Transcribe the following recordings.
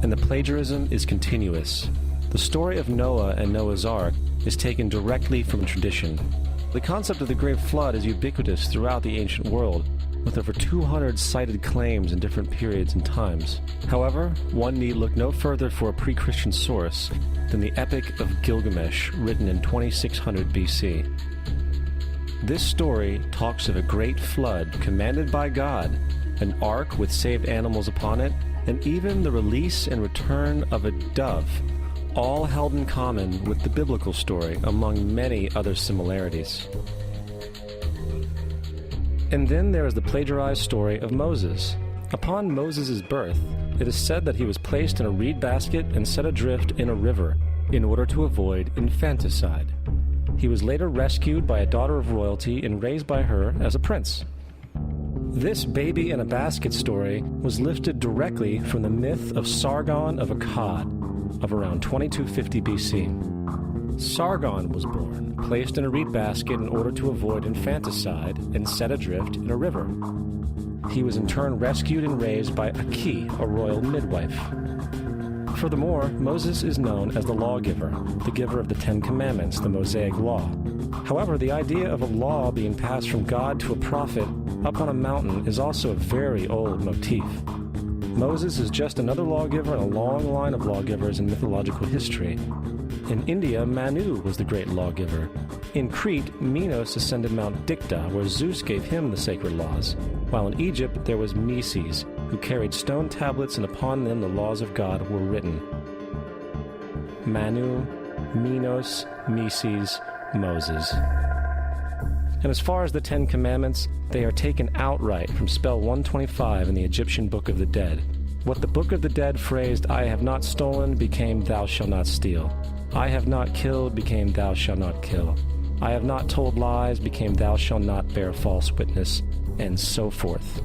and the plagiarism is continuous. The story of Noah and Noah's Ark is taken directly from tradition. The concept of the Great Flood is ubiquitous throughout the ancient world, with over 200 cited claims in different periods and times. However, one need look no further for a pre-Christian source than the Epic of Gilgamesh, written in 2600 BC. This story talks of a great flood commanded by God, an ark with saved animals upon it, and even the release and return of a dove, all held in common with the biblical story among many other similarities. And then there is the plagiarized story of Moses. Upon Moses' birth, it is said that he was placed in a reed basket and set adrift in a river in order to avoid infanticide. He was later rescued by a daughter of royalty and raised by her as a prince. This baby in a basket story was lifted directly from the myth of Sargon of Akkad of around 2250 BC. Sargon was born, placed in a reed basket in order to avoid infanticide, and set adrift in a river. He was in turn rescued and raised by Aki, a royal midwife. Furthermore, Moses is known as the lawgiver, the giver of the Ten Commandments, the Mosaic Law. However, the idea of a law being passed from God to a prophet up on a mountain is also a very old motif. Moses is just another lawgiver in a long line of lawgivers in mythological history. In India, Manu was the great lawgiver. In Crete, Minos ascended Mount Dicta, where Zeus gave him the sacred laws, while in Egypt there was Meses, who carried stone tablets and upon them the laws of God were written. Manu, Minos, Meses, Moses. And as far as the Ten Commandments, they are taken outright from spell 125 in the Egyptian Book of the Dead. What the Book of the Dead phrased, "I have not stolen," became "thou shalt not steal." "I have not killed," became "thou shalt not kill." "I have not told lies," became "thou shalt not bear false witness," and so forth.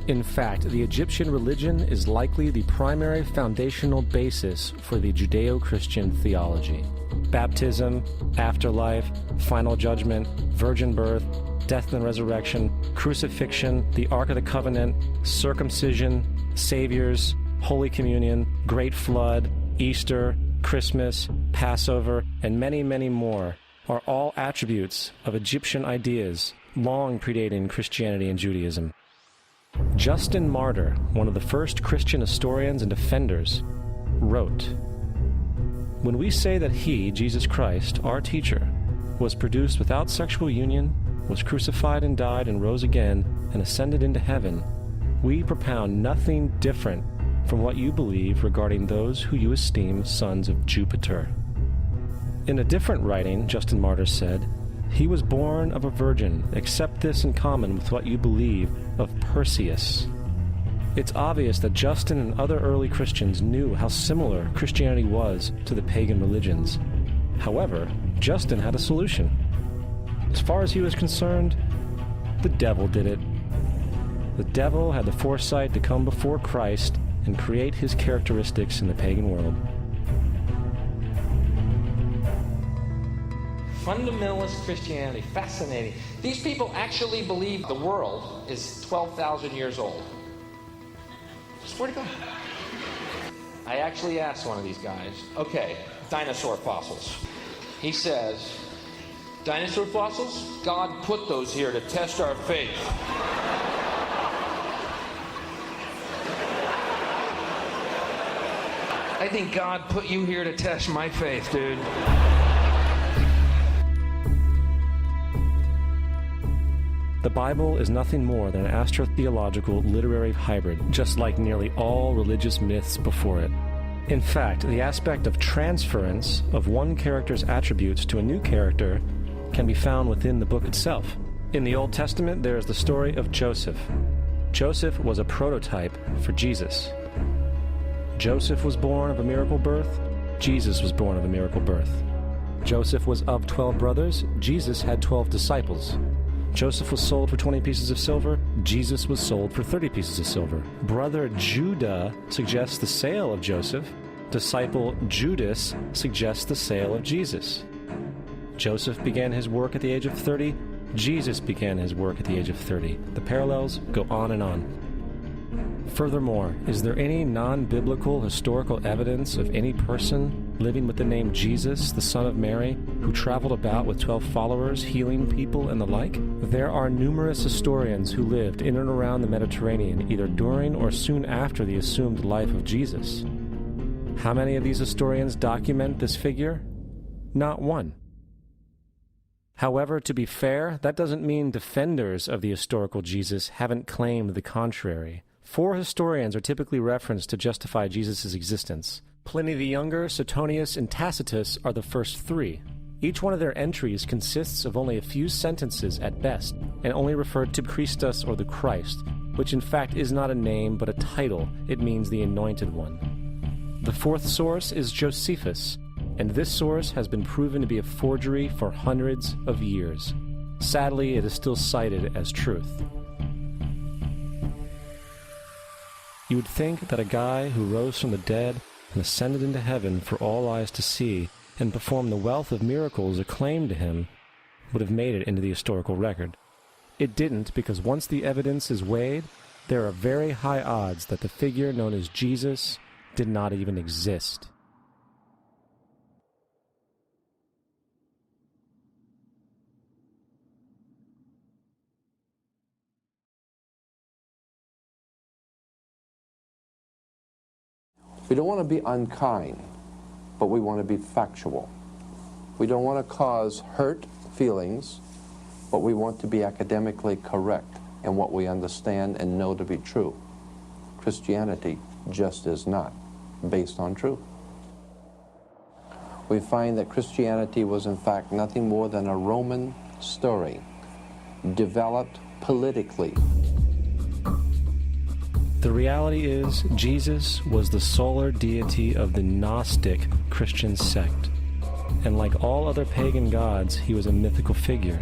In fact, the Egyptian religion is likely the primary foundational basis for the Judeo-Christian theology. Baptism, afterlife, final judgment, virgin birth, death and resurrection, crucifixion, the Ark of the Covenant, circumcision, saviors, Holy Communion, Great Flood, Easter, Christmas, Passover, and many, many more are all attributes of Egyptian ideas long predating Christianity and Judaism. Justin Martyr, one of the first Christian historians and defenders, wrote, "When we say that he, Jesus Christ, our teacher, was produced without sexual union, was crucified and died and rose again and ascended into heaven, we propound nothing different from what you believe regarding those who you esteem sons of Jupiter." In a different writing, Justin Martyr said, "He was born of a virgin, accept this in common with what you believe of Perseus." It's obvious that Justin and other early Christians knew how similar Christianity was to the pagan religions. However, Justin had a solution. As far as he was concerned, the devil did it. The devil had the foresight to come before Christ and create his characteristics in the pagan world. Fundamentalist Christianity, fascinating. These people actually believe the world is 12,000 years old. Swear to God. I actually asked one of these guys, okay, dinosaur fossils. He says, dinosaur fossils? God put those here to test our faith. I think God put you here to test my faith, dude. The Bible is nothing more than an astrotheological literary hybrid, just like nearly all religious myths before it. In fact, the aspect of transference of one character's attributes to a new character can be found within the book itself. In the Old Testament, there is the story of Joseph. Joseph was a prototype for Jesus. Joseph was born of a miracle birth. Jesus was born of a miracle birth. Joseph was of 12 brothers. Jesus had 12 disciples. Joseph was sold for 20 pieces of silver. Jesus was sold for 30 pieces of silver. Brother Judah suggests the sale of Joseph. Disciple Judas suggests the sale of Jesus. Joseph began his work at the age of 30. Jesus began his work at the age of 30. The parallels go on and on. Furthermore, is there any non-biblical historical evidence of any person living with the name Jesus, the son of Mary, who traveled about with 12 followers, healing people and the like? There are numerous historians who lived in and around the Mediterranean either during or soon after the assumed life of Jesus. How many of these historians document this figure? Not one. However, to be fair, that doesn't mean defenders of the historical Jesus haven't claimed the contrary. 4 historians are typically referenced to justify Jesus' existence. Pliny the Younger, Suetonius, and Tacitus are the first 3. Each one of their entries consists of only a few sentences at best, and only referred to Christus or the Christ, which in fact is not a name but a title. It means the Anointed One. The 4th source is Josephus, and this source has been proven to be a forgery for hundreds of years. Sadly, it is still cited as truth. You would think that a guy who rose from the dead and ascended into heaven for all eyes to see and performed the wealth of miracles acclaimed to him would have made it into the historical record. It didn't, because once the evidence is weighed, there are very high odds that the figure known as Jesus did not even exist. We don't want to be unkind, but we want to be factual. We don't want to cause hurt feelings, but we want to be academically correct in what we understand and know to be true. Christianity just is not based on truth. We find that Christianity was in fact nothing more than a Roman story, developed politically. The reality is, Jesus was the solar deity of the Gnostic Christian sect, and like all other pagan gods, he was a mythical figure.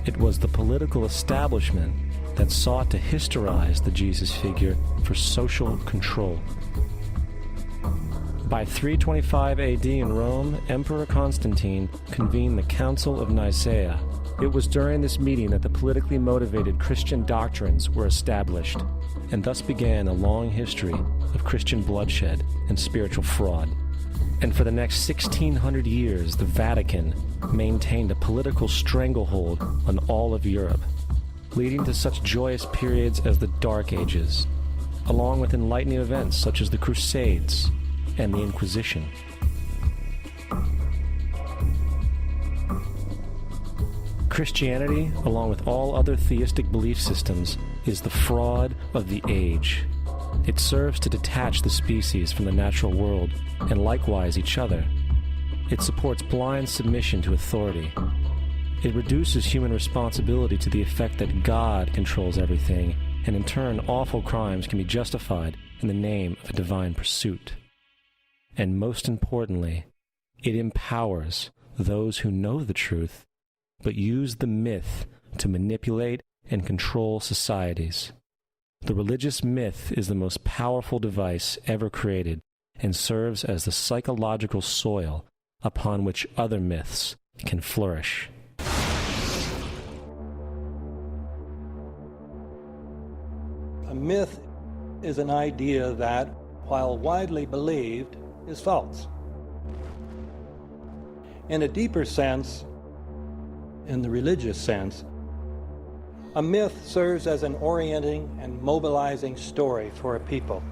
It was the political establishment that sought to historize the Jesus figure for social control. By 325 AD in Rome, Emperor Constantine convened the Council of Nicaea. It was during this meeting that the politically motivated Christian doctrines were established, and thus began a long history of Christian bloodshed and spiritual fraud. And for the next 1600 years, the Vatican maintained a political stranglehold on all of Europe, leading to such joyous periods as the Dark Ages, along with enlightening events such as the Crusades and the Inquisition. Christianity, along with all other theistic belief systems, is the fraud of the age. It serves to detach the species from the natural world, and likewise each other. It supports blind submission to authority. It reduces human responsibility to the effect that God controls everything, and in turn awful crimes can be justified in the name of a divine pursuit. And most importantly, it empowers those who know the truth but use the myth to manipulate and control societies. The religious myth is the most powerful device ever created and serves as the psychological soil upon which other myths can flourish. A myth is an idea that, while widely believed, is false. In a deeper sense, in the religious sense, a myth serves as an orienting and mobilizing story for a people.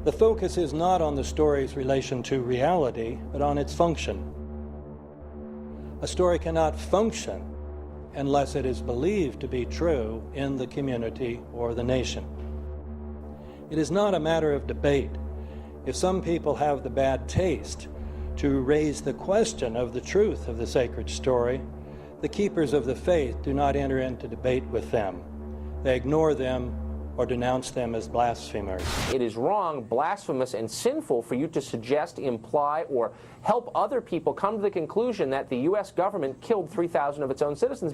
The focus is not on the story's relation to reality, but on its function. A story cannot function unless it is believed to be true in the community or the nation. It is not a matter of debate. If some people have the bad taste to raise the question of the truth of the sacred story, the keepers of the faith do not enter into debate with them. They ignore them or denounce them as blasphemers. It is wrong, blasphemous, and sinful for you to suggest, imply, or help other people come to the conclusion that the U.S. government killed 3,000 of its own citizens.